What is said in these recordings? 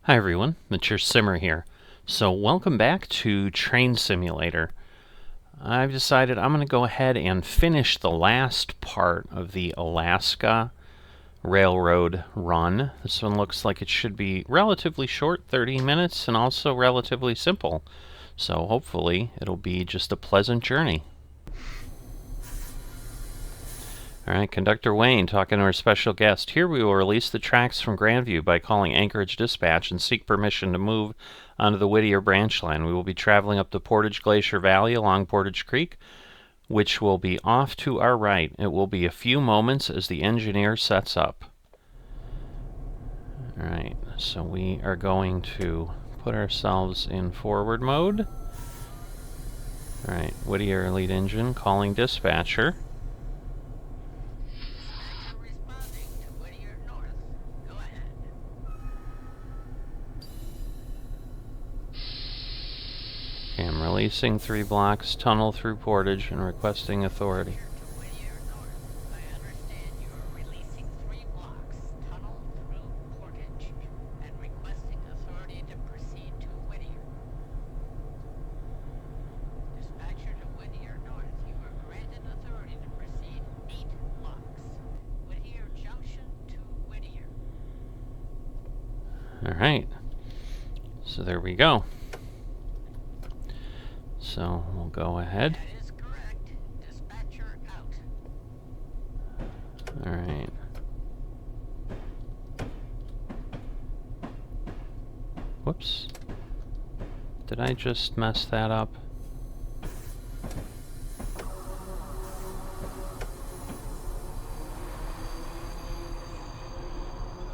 Hi everyone, it's your Simmer here. So welcome back to Train Simulator. I've decided I'm going to go ahead and finish the last part of the Alaska Railroad run. This one looks like it should be relatively short, 30 minutes, and also relatively simple. So hopefully it'll be just a pleasant journey. Alright, Conductor Wayne talking to our special guest. Here we will release the tracks from Grandview by calling Anchorage Dispatch and seek permission to move onto the Whittier branch line. We will be traveling up the Portage Glacier Valley along Portage Creek, which will be off to our right. It will be a few moments as the engineer sets up. Alright, so we are going to put ourselves in forward mode. Alright, Whittier lead engine calling dispatcher. Okay, I'm releasing 3 blocks, tunnel through Portage, and requesting authority. Alright, so there we go. So we'll go ahead. That is correct. Dispatcher out. Alright. Whoops. Did I just mess that up?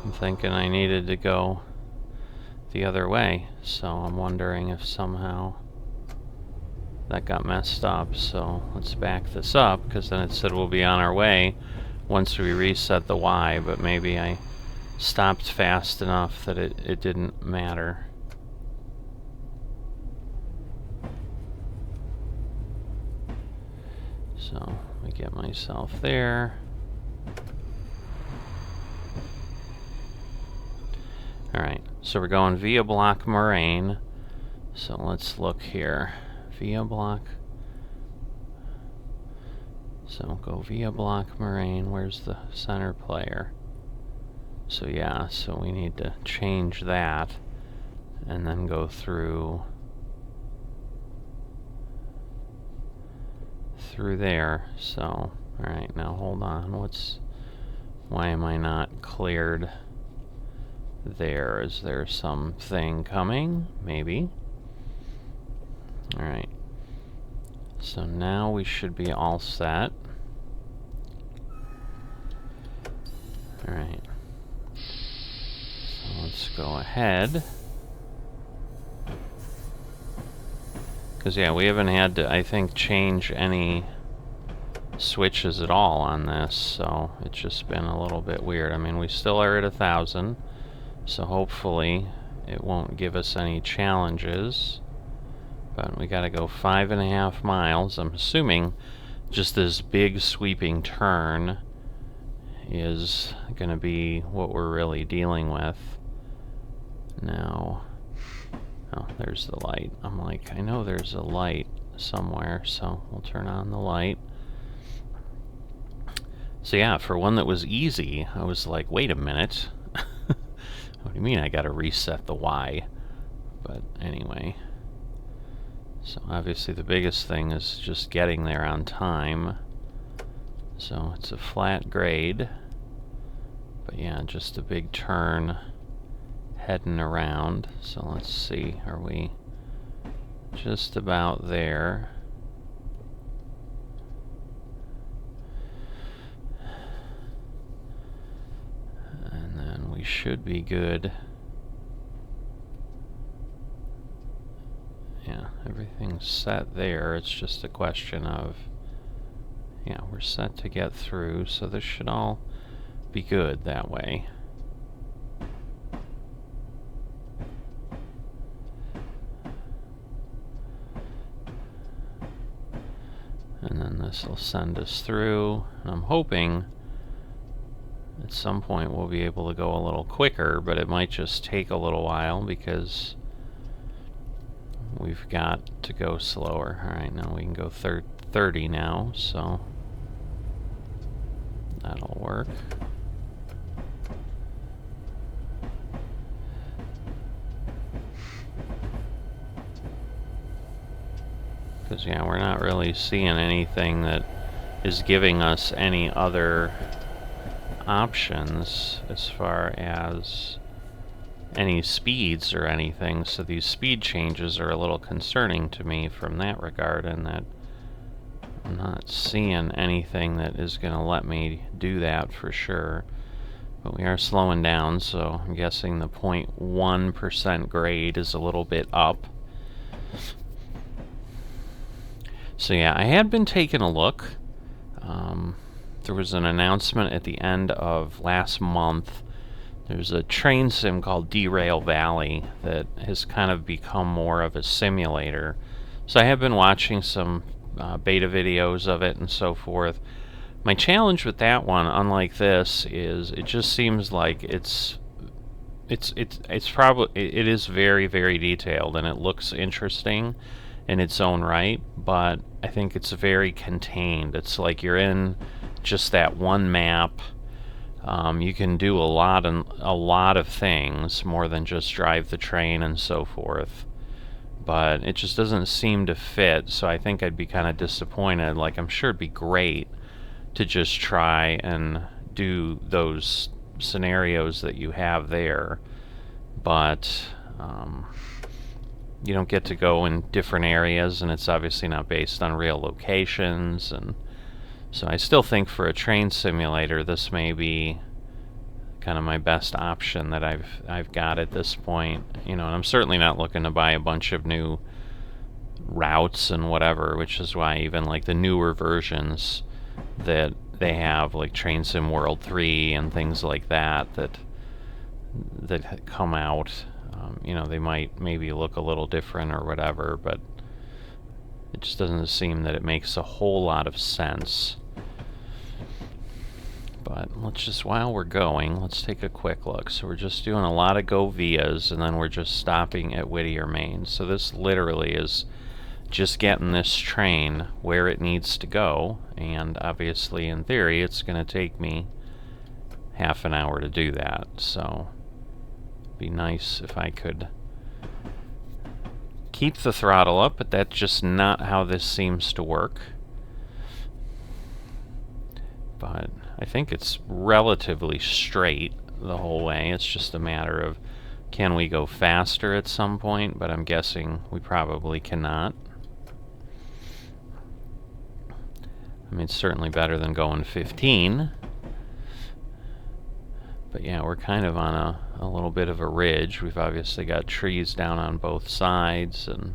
I'm thinking I needed to go the other way, so I'm wondering if somehow that got messed up. So let's back this up, because then it said we'll be on our way once we reset the Y, but maybe I stopped fast enough that it didn't matter. So let me get myself there. Alright, so we're going via block moraine. So let's look here. Via block. So go via block moraine. Where's the center player? So yeah, so we need to change that and then go through there. So alright, now hold on. Why am I not cleared there? Is there something coming? Maybe. Alright. So now we should be all set. Alright. So let's go ahead. Because, yeah, we haven't had to, I think, change any switches at all on this, so it's just been a little bit weird. I mean, we still are at 1,000, so hopefully it won't give us any challenges. But we gotta go 5.5 miles. I'm assuming just this big sweeping turn is gonna be what we're really dealing with. Now, oh, there's the light. I'm like, I know there's a light somewhere, so we'll turn on the light. So yeah, for one that was easy, I was like, wait a minute. What do you mean I gotta reset the Y? But anyway. So obviously the biggest thing is just getting there on time. So it's a flat grade. But yeah, just a big turn heading around. So let's see, are we just about there? And then we should be good. Yeah, everything's set there. It's just a question of, yeah, we're set to get through, so this should all be good that way. And then this will send us through. And I'm hoping at some point we'll be able to go a little quicker, but it might just take a little while because we've got to go slower. Alright, now we can go 30 now, so that'll work. Because, yeah, we're not really seeing anything that is giving us any other options as far as any speeds or anything. So these speed changes are a little concerning to me from that regard, in that I'm not seeing anything that is going to let me do that for sure. But we are slowing down, so I'm guessing the 0.1% grade is a little bit up. So yeah, I had been taking a look. There was an announcement at the end of last month. There's a train sim called Derail Valley that has kind of become more of a simulator. So I have been watching some beta videos of it and so forth. My challenge with that one, unlike this, is it just seems like it is very, very detailed, and it looks interesting in its own right, but I think it's very contained. It's like you're in just that one map. You can do a lot of things more than just drive the train and so forth, but it just doesn't seem to fit. So I think I'd be kind of disappointed. Like, I'm sure it'd be great to just try and do those scenarios that you have there, but you don't get to go in different areas, and it's obviously not based on real locations. And so I still think for a train simulator, this may be kind of my best option that I've got at this point. You know, and I'm certainly not looking to buy a bunch of new routes and whatever, which is why even like the newer versions that they have, like Train Sim World 3 and things like that come out, you know, they might maybe look a little different or whatever, but it just doesn't seem that it makes a whole lot of sense. But let's just, while we're going, let's take a quick look. So we're just doing a lot of go vias, and then we're just stopping at Whittier, Maine. So this literally is just getting this train where it needs to go, and obviously in theory it's going to take me half an hour to do that. So it'd be nice if I could keep the throttle up, but that's just not how this seems to work. But I think it's relatively straight the whole way. It's just a matter of, can we go faster at some point? But I'm guessing we probably cannot. I mean, it's certainly better than going 15. But yeah, we're kind of on a little bit of a ridge. We've obviously got trees down on both sides, and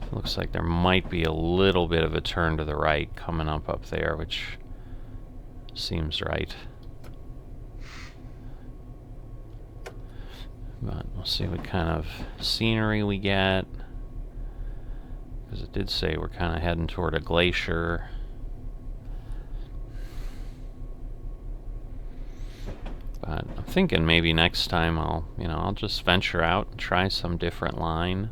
it looks like there might be a little bit of a turn to the right coming up there, which seems right. But we'll see what kind of scenery we get, because it did say we're kind of heading toward a glacier. But I'm thinking maybe next time I'll just venture out and try some different line.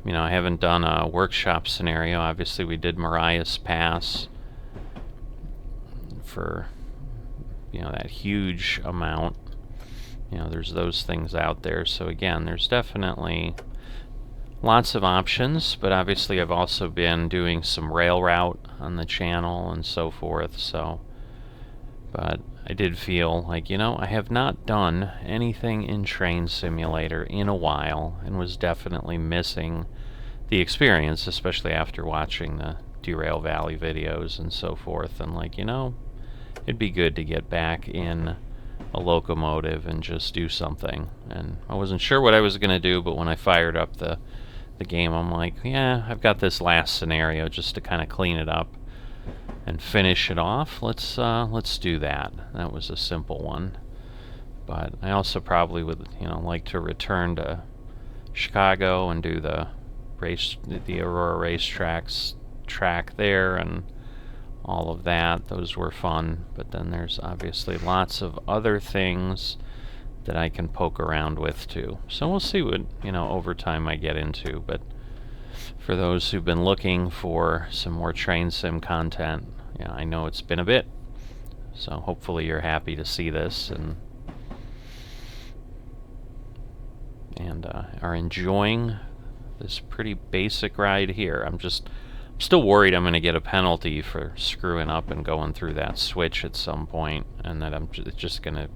I haven't done a workshop scenario. Obviously, we did Mariah's Pass for that huge amount. There's those things out there. So again, there's definitely lots of options, but obviously I've also been doing some rail route on the channel and so forth. So, but I did feel like, I have not done anything in Train Simulator in a while, and was definitely missing the experience, especially after watching the Derail Valley videos and so forth. And like, it'd be good to get back in a locomotive and just do something. And I wasn't sure what I was going to do, but when I fired up the game, I'm like, yeah, I've got this last scenario just to kind of clean it up and finish it off. Let's do that. That was a simple one. But I also probably would, like to return to Chicago and do the Aurora racetracks track there, and all of that. Those were fun, but then there's obviously lots of other things that I can poke around with too. So we'll see what, over time I get into, but for those who've been looking for some more train sim content, I know it's been a bit, so hopefully you're happy to see this and are enjoying this pretty basic ride here. I'm still worried I'm going to get a penalty for screwing up and going through that switch at some point, and that it's just going to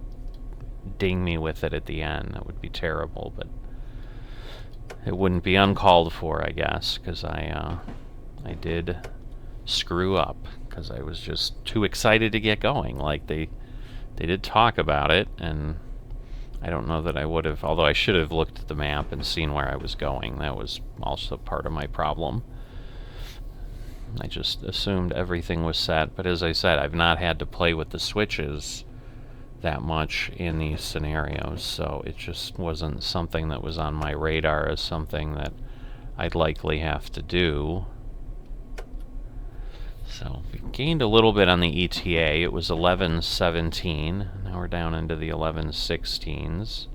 ding me with it at the end. That would be terrible, but it wouldn't be uncalled for, I guess, because I did screw up because I was just too excited to get going. Like, they did talk about it, and I don't know that I would have, although I should have looked at the map and seen where I was going. That was also part of my problem. I just assumed everything was set, but as I said, I've not had to play with the switches that much in these scenarios, so it just wasn't something that was on my radar as something that I'd likely have to do. So we gained a little bit on the ETA. It was 11:17. Now we're down into the 11:16s,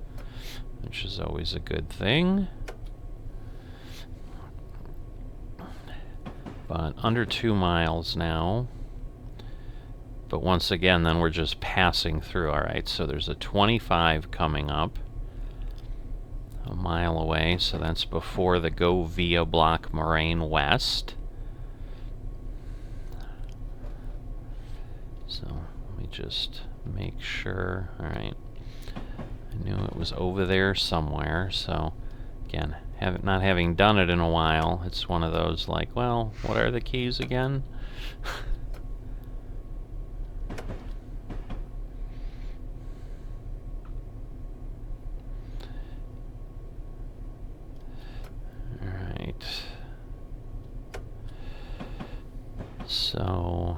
which is always a good thing. But under 2 miles now. But once again, then we're just passing through. Alright, so there's a 25 coming up a mile away, so that's before the Go Via Block Moraine West. So let me just make sure. Alright, I knew it was over there somewhere, so again, not having done it in a while, it's one of those like, well, what are the keys again? Alright. So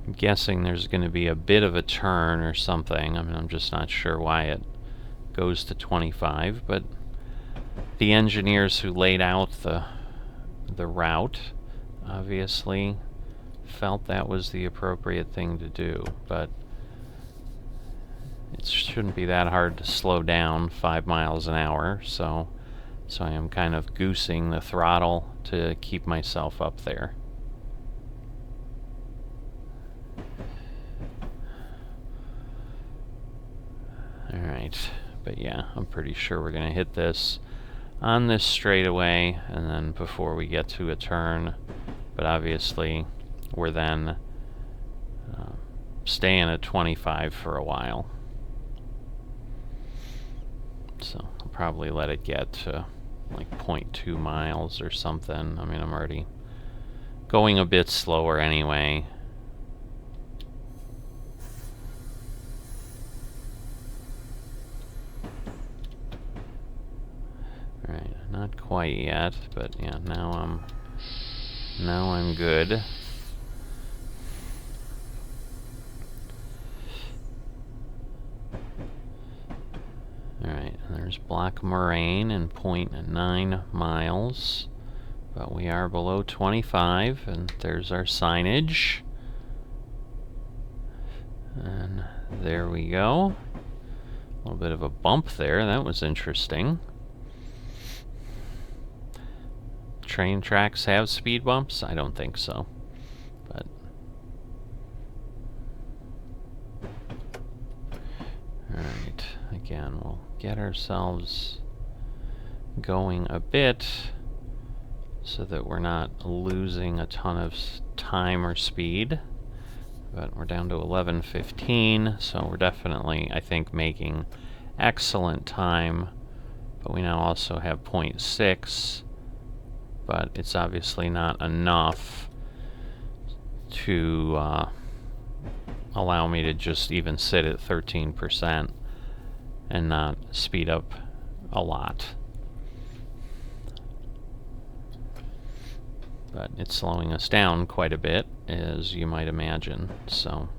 I'm guessing there's going to be a bit of a turn or something. I mean, I'm just not sure why it goes to 25, but the engineers who laid out the route obviously felt that was the appropriate thing to do, but it shouldn't be that hard to slow down 5 miles an hour, so I am kind of goosing the throttle to keep myself up there. Alright, but yeah, I'm pretty sure we're going to hit this on this straightaway, and then before we get to a turn, but obviously we're then staying at 25 for a while. So I'll probably let it get to like 0.2 miles or something. I mean, I'm already going a bit slower anyway. Alright, not quite yet, but yeah, now I'm good. Alright, there's Block Moraine and 0.9 miles, but we are below 25, and there's our signage. And there we go. A little bit of a bump there, that was interesting. Train tracks have speed bumps? I don't think so, but alright, again, we'll get ourselves going a bit so that we're not losing a ton of time or speed. But we're down to 11:15, so we're definitely, I think, making excellent time. But we now also have 0.6, but it's obviously not enough to allow me to just even sit at 13% and not speed up a lot. But it's slowing us down quite a bit, as you might imagine, so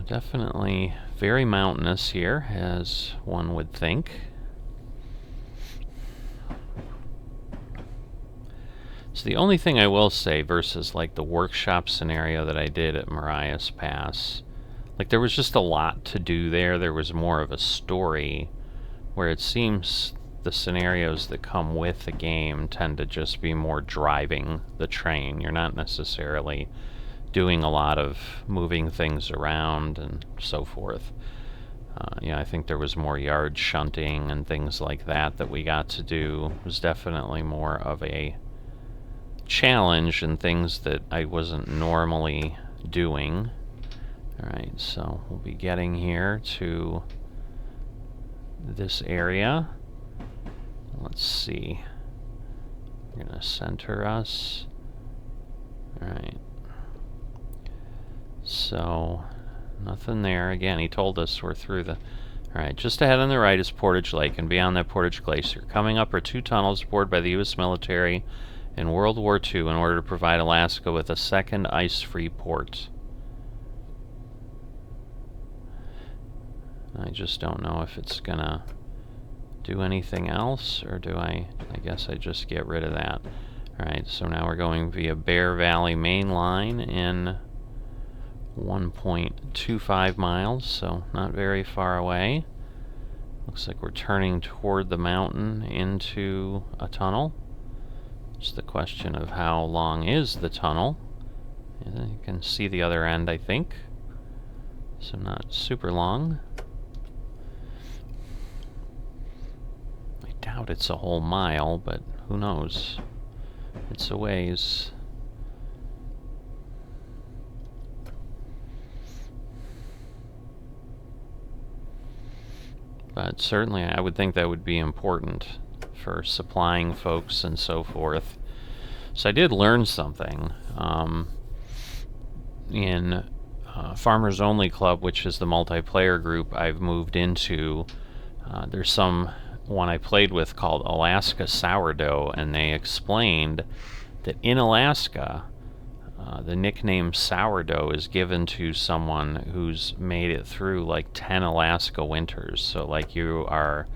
definitely very mountainous here, as one would think. So the only thing I will say versus like the workshop scenario that I did at Marias Pass, like there was just a lot to do there. There was more of a story, where it seems the scenarios that come with the game tend to just be more driving the train. You're not necessarily doing a lot of moving things around and so forth. I think there was more yard shunting and things like that that we got to do. It was definitely more of a challenge and things that I wasn't normally doing. Alright, so we'll be getting here to this area. Let's see. We're gonna center us. Alright. So, nothing there. Again, he told us we're through the... Alright, just ahead on the right is Portage Lake, and beyond that Portage Glacier. Coming up are 2 tunnels bored by the U.S. military in World War II in order to provide Alaska with a second ice-free port. I just don't know if it's gonna do anything else, or do I guess I just get rid of that. Alright, so now we're going via Bear Valley Main Line in 1.25 miles, so not very far away. Looks like we're turning toward the mountain into a tunnel. Just the question of how long is the tunnel. You can see the other end, I think. So not super long. I doubt it's a whole mile, but who knows? It's a ways. But certainly I would think that would be important for supplying folks and so forth. So I did learn something in Farmers Only Club, which is the multiplayer group I've moved into. There's some one I played with called Alaska Sourdough, and they explained that in Alaska, the nickname sourdough is given to someone who's made it through like 10 Alaska winters. So like you are,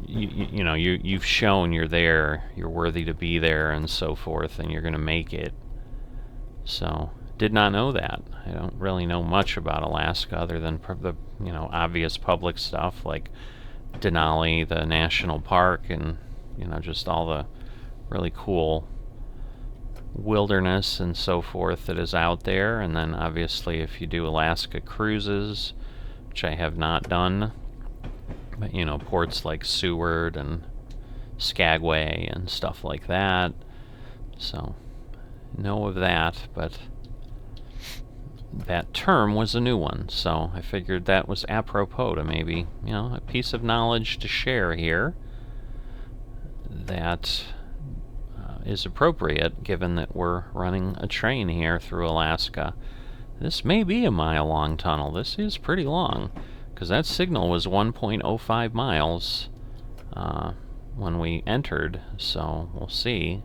you've shown you're there, you're worthy to be there and so forth, and you're going to make it. So did not know that. I don't really know much about Alaska other than the obvious public stuff like Denali, the national park, and just all the really cool wilderness and so forth that is out there. And then obviously if you do Alaska cruises, which I have not done, but ports like Seward and Skagway and stuff like that, so know of that. But that term was a new one, so I figured that was apropos to maybe a piece of knowledge to share here that is appropriate, given that we're running a train here through Alaska. This may be a mile-long tunnel. This is pretty long, because that signal was 1.05 miles when we entered, so we'll see.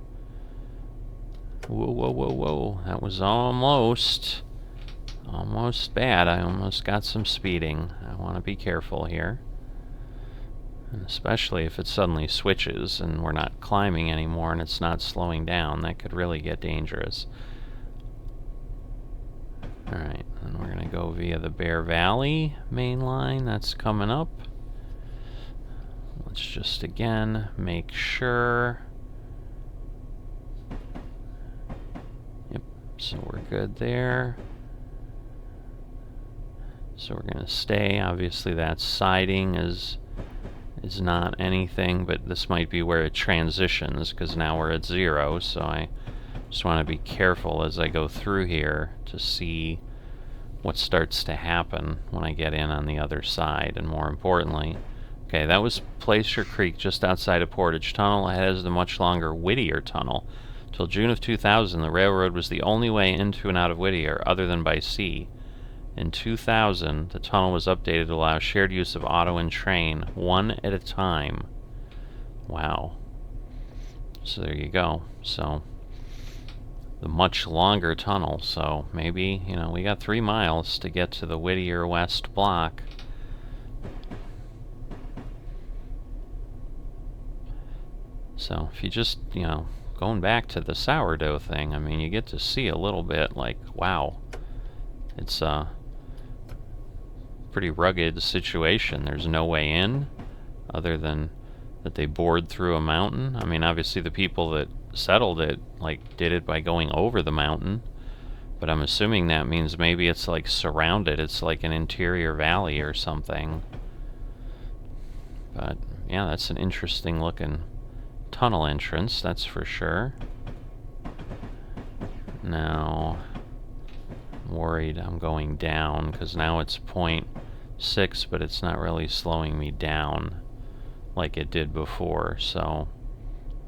Whoa, whoa, whoa, whoa. That was almost bad. I almost got some speeding. I want to be careful here. And especially if it suddenly switches and we're not climbing anymore and it's not slowing down, that could really get dangerous. Alright, and we're going to go via the Bear Valley main line. That's coming up. Let's just again make sure. Yep, so we're good there. So we're going to stay. Obviously that siding is not anything, but this might be where it transitions, because now we're at 0, so I just want to be careful as I go through here to see what starts to happen when I get in on the other side. And more importantly, okay, that was Placer Creek just outside of Portage. Tunnel ahead is the much longer Whittier Tunnel. Till June of 2000, the railroad was the only way into and out of Whittier other than by sea. In 2000, the tunnel was updated to allow shared use of auto and train, one at a time. Wow. So there you go. So the much longer tunnel. So maybe, we got 3 miles to get to the Whittier West block. So if you just, go going back to the sourdough thing, I mean, you get to see a little bit, like, wow, it's a pretty rugged situation. There's no way in other than that they bored through a mountain. I mean, obviously the people that settled it, like, did it by going over the mountain, but I'm assuming that means maybe it's like surrounded. It's like an interior valley or something. But yeah, that's an interesting looking tunnel entrance, that's for sure. Now, I'm worried I'm going down because now it's 0.6, but it's not really slowing me down like it did before. So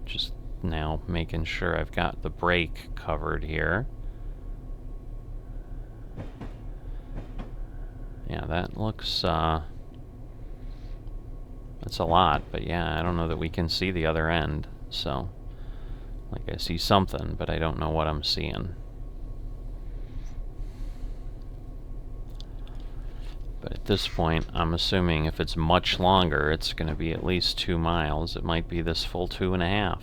just now making sure I've got the brake covered here. Yeah, that looks, that's a lot, but yeah, I don't know that we can see the other end, so, like, I see something, but I don't know what I'm seeing. But at this point, I'm assuming if it's much longer, it's going to be at least 2 miles. It might be this full 2.5.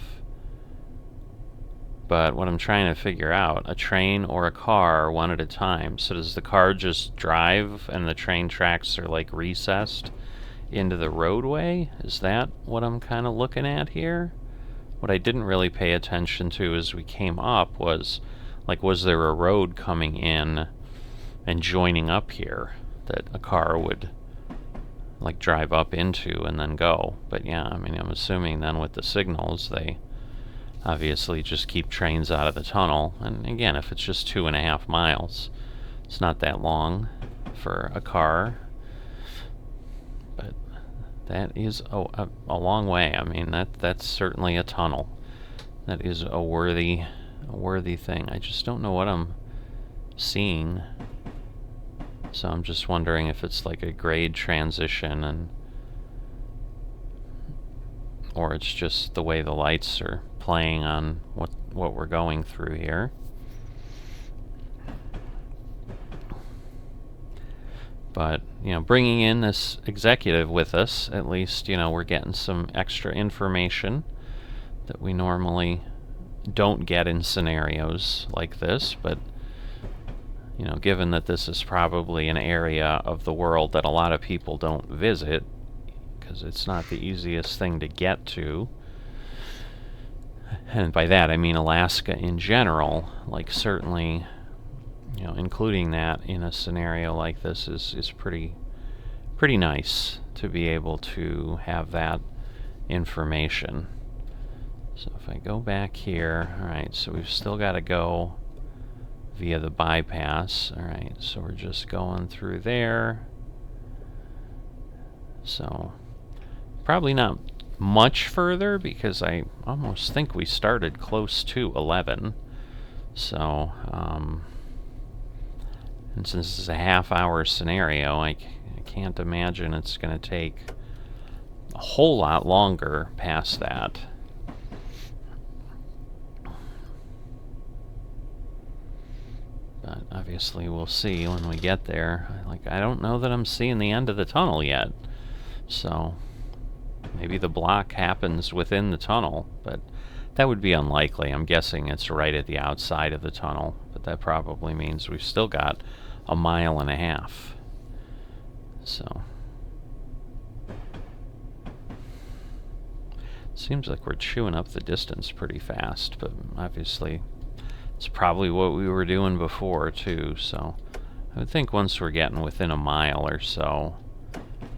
But what I'm trying to figure out, a train or a car one at a time. So does the car just drive and the train tracks are like recessed into the roadway? Is that what I'm kind of looking at here? What I didn't really pay attention to as we came up was, like, was there a road coming in and joining up here that a car would, like, drive up into and then go? But yeah, I mean, I'm assuming then with the signals, they obviously just keep trains out of the tunnel. And again, if it's just 2.5 miles, it's not that long for a car. But that is a long way. I mean, that's certainly a tunnel. That is a worthy thing. I just don't know what I'm seeing. So I'm just wondering if it's like a grade transition, or it's just the way the lights are playing on what we're going through here. But, you know, bringing in this executive with us, at least, you know, we're getting some extra information that we normally don't get in scenarios like this. But, you know, given that this is probably an area of the world that a lot of people don't visit, because it's not the easiest thing to get to, and by that I mean Alaska in general, like, certainly, you know, including that in a scenario like this is pretty nice to be able to have that information. So if I go back here, alright, so we've still got to go via the bypass. Alright, so we're just going through there. So probably not much further, because I almost think we started close to 11. So, and since this is a half-hour scenario, I can't imagine it's going to take a whole lot longer past that. But obviously we'll see when we get there. Like, I don't know that I'm seeing the end of the tunnel yet. So maybe the block happens within the tunnel, but that would be unlikely. I'm guessing it's right at the outside of the tunnel, but that probably means we've still got 1.5 miles. So seems like we're chewing up the distance pretty fast, but obviously it's probably what we were doing before too. So I would think once we're getting within 1 mile or so,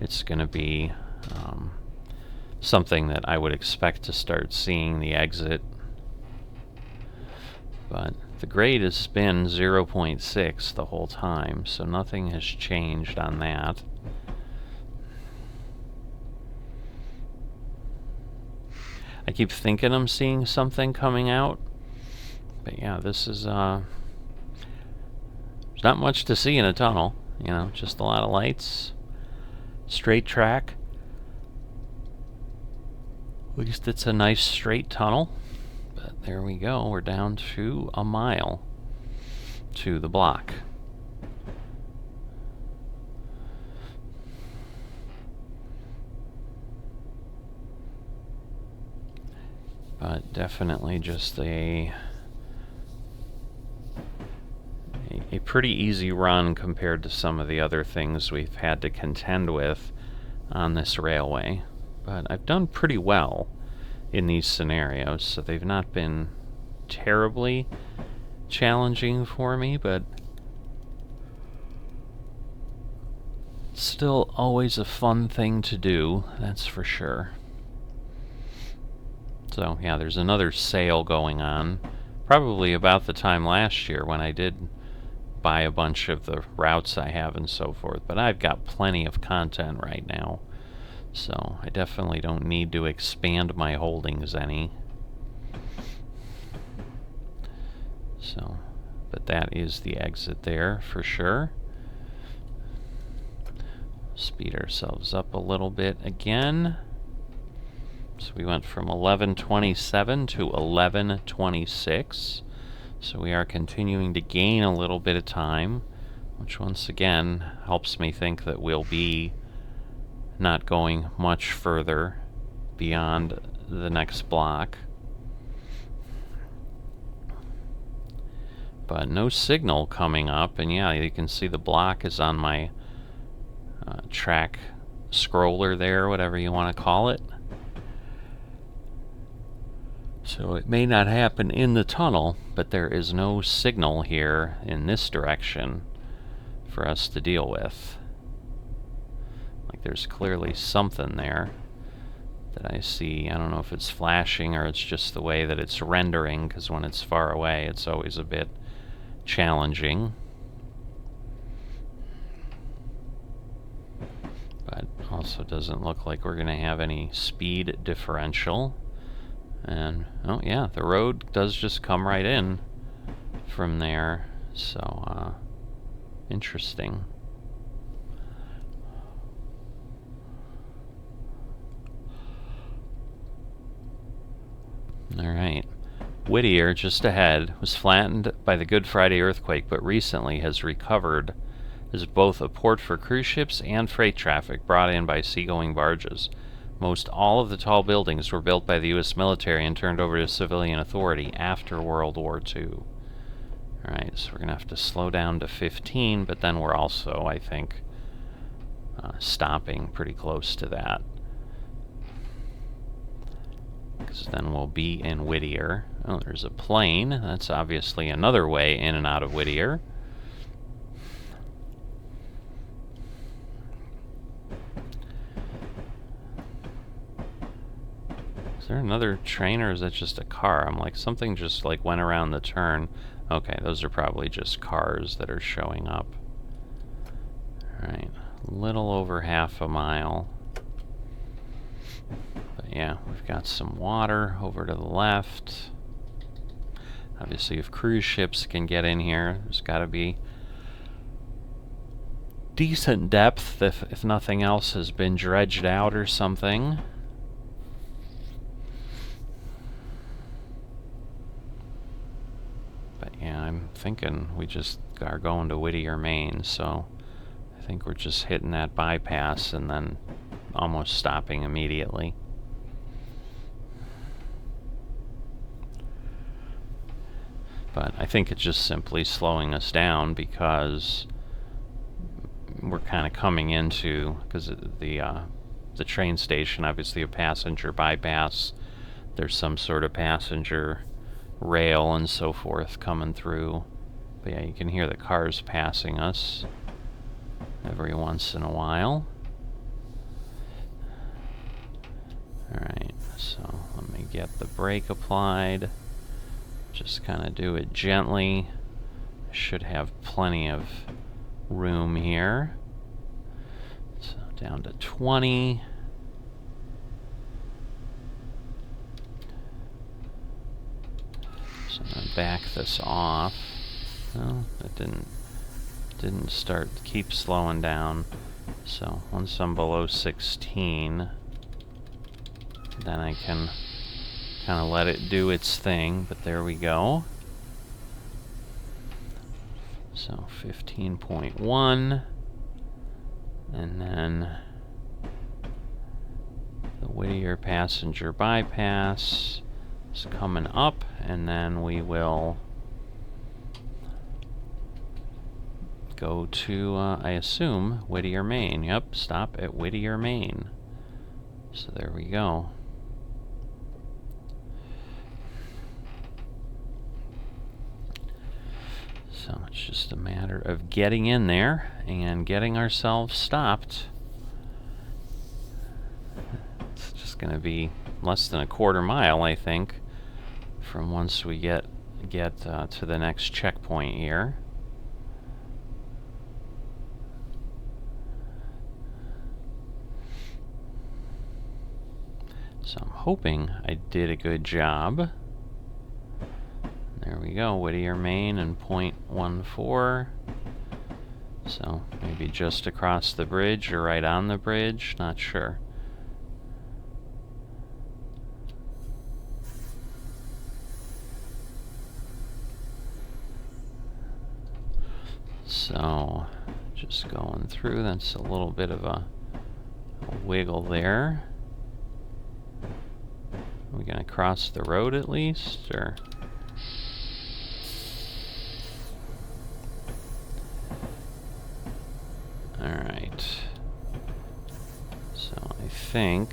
it's going to be something that I would expect to start seeing the exit. But the grade has been 0.6 the whole time, so nothing has changed on that. I keep thinking I'm seeing something coming out, but yeah, this is there's not much to see in a tunnel, you know, just a lot of lights, straight track. At least it's a nice straight tunnel. But there we go, we're down to 1 mile to the block. But definitely just a pretty easy run compared to some of the other things we've had to contend with on this railway. But I've done pretty well in these scenarios, so they've not been terribly challenging for me, but still always a fun thing to do, that's for sure. So yeah, there's another sale going on, probably about the time last year when I did buy a bunch of the routes I have and so forth, but I've got plenty of content right now, so I definitely don't need to expand my holdings any. So, but that is the exit there for sure. Speed ourselves up a little bit again. So we went from 1127 to 1126. So we are continuing to gain a little bit of time, which once again helps me think that we'll be not going much further beyond the next block. But no signal coming up, and yeah, you can see the block is on my track scroller there, whatever you want to call it. So it may not happen in the tunnel, but there is no signal here in this direction for us to deal with. Like there's clearly something there that I see. I don't know if it's flashing or it's just the way that it's rendering, because when it's far away it's always a bit challenging. But also doesn't look like we're going to have any speed differential. And, oh yeah, the road does just come right in from there, so, interesting. Alright. Whittier, just ahead, was flattened by the Good Friday earthquake, but recently has recovered as both a port for cruise ships and freight traffic brought in by seagoing barges. Most all of the tall buildings were built by the U.S. military and turned over to civilian authority after World War II. Alright, so we're going to have to slow down to 15, but then we're also, I think, stopping pretty close to that. Because then we'll be in Whittier. Oh, there's a plane. That's obviously another way in and out of Whittier. Is there another train or is that just a car? I'm like, something just like went around the turn. Okay, those are probably just cars that are showing up. Alright, a little over half a mile. But yeah, we've got some water over to the left. Obviously, if cruise ships can get in here, there's got to be decent depth if nothing else has been dredged out or something. But yeah, I'm thinking we just are going to Whittier, Maine, so I think we're just hitting that bypass and then almost stopping immediately. But I think it's just simply slowing us down because we're kind of coming into, because the train station, obviously a passenger bypass, there's some sort of passenger rail and so forth coming through. But yeah, you can hear the cars passing us every once in a while. Alright, so let me get the brake applied. Just kind of do it gently. Should have plenty of room here. So down to 20. So I'm going to back this off. No, it didn't start. Keep slowing down. So once I'm below 16, then I can kind of let it do its thing. But there we go. So 15.1, and then the Whittier passenger bypass. is coming up, and then we will go to, I assume, Whittier, Maine. Yep, stop at Whittier, Maine. So there we go. So it's just a matter of getting in there and getting ourselves stopped. It's just going to be less than a quarter mile, I think, from once we get to the next checkpoint here. So I'm hoping I did a good job. There we go, Whittier, Maine, and 0.14. So maybe just across the bridge or right on the bridge, not sure. So just going through, that's a little bit of a wiggle there. Are we gonna cross the road at least, or? Alright. So I think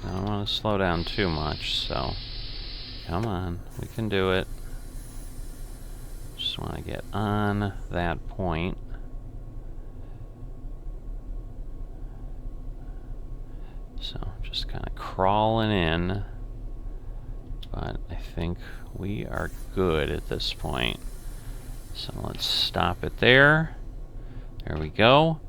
I don't want to slow down too much, so come on, we can do it. Just want to get on that point. So just kind of crawling in, but I think we are good at this point. So let's stop it there. There we go.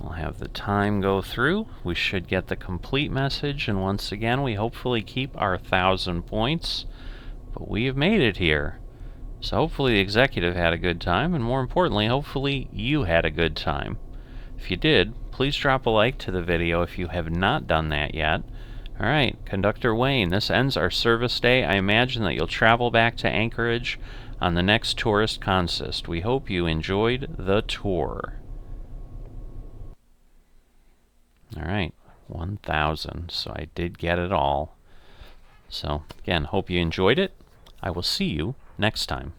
We'll have the time go through. We should get the complete message, and once again, we hopefully keep our 1,000 points. But we have made it here. So hopefully the executive had a good time, and more importantly, hopefully you had a good time. If you did, please drop a like to the video if you have not done that yet. Alright, Conductor Wayne, this ends our service day. I imagine that you'll travel back to Anchorage on the next tourist consist. We hope you enjoyed the tour. Alright, 1,000, so I did get it all. So, again, hope you enjoyed it. I will see you next time.